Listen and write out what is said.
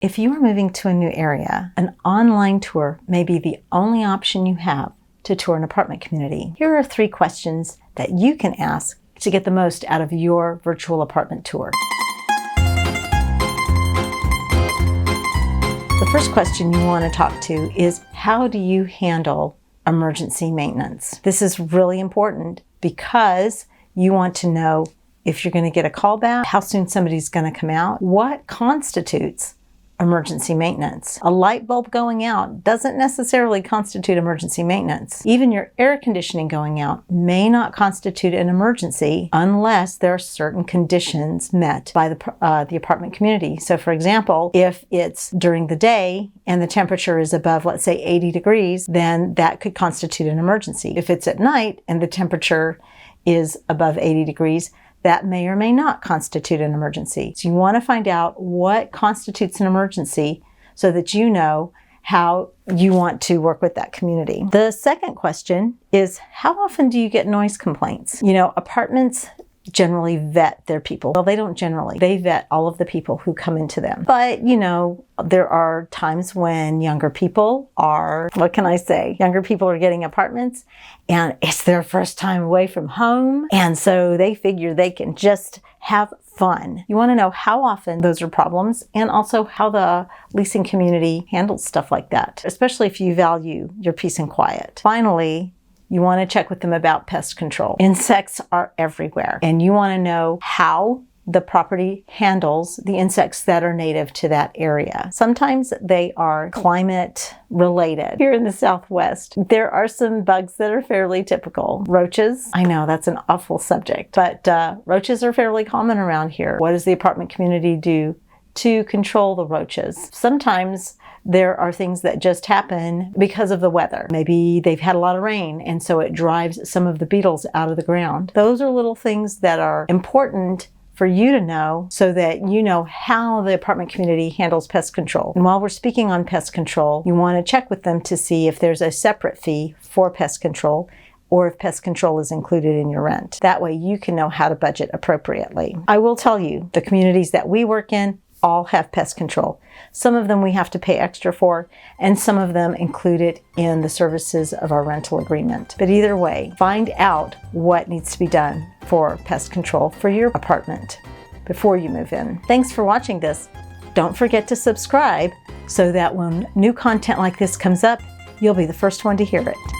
If you are moving to a new area, an online tour may be the only option you have to tour an apartment community. Here are 3 questions that you can ask to get the most out of your virtual apartment tour. The first question you want to talk to is, how do you handle emergency maintenance? This is really important because you want to know if you're going to get a call back, how soon somebody's going to come out, what constitutes emergency maintenance. A light bulb going out doesn't necessarily constitute emergency maintenance. Even your air conditioning going out may not constitute an emergency unless there are certain conditions met by the apartment community. So for example, if it's during the day and the temperature is above, let's say 80 degrees, then that could constitute an emergency. If it's at night and the temperature is above 80 degrees, that may or may not constitute an emergency. So you want to find out what constitutes an emergency so that you know how you want to work with that community. The second question is, how often do you get noise complaints? You know, apartments generally vet their people. Well, they don't generally. They vet all of the people who come into them. But, you know, there are times when younger people are, younger people are getting apartments and it's their first time away from home. And so they figure they can just have fun. You want to know how often those are problems and also how the leasing community handles stuff like that, especially if you value your peace and quiet. Finally, you want to check with them about pest control. Insects are everywhere, and you want to know how the property handles the insects that are native to that area. Sometimes they are climate related. Here in the Southwest, there are some bugs that are fairly typical. Roaches, I know that's an awful subject, but roaches are fairly common around here. What does the apartment community do to control the roaches? Sometimes there are things that just happen because of the weather. Maybe they've had a lot of rain and so it drives some of the beetles out of the ground. Those are little things that are important for you to know so that you know how the apartment community handles pest control. And while we're speaking on pest control, you want to check with them to see if there's a separate fee for pest control or if pest control is included in your rent. That way you can know how to budget appropriately. I will tell you, the communities that we work in all have pest control. Some of them we have to pay extra for, and some of them include it in the services of our rental agreement. But either way, find out what needs to be done for pest control for your apartment before you move in. Thanks for watching this. Don't forget to subscribe so that when new content like this comes up, you'll be the first one to hear it.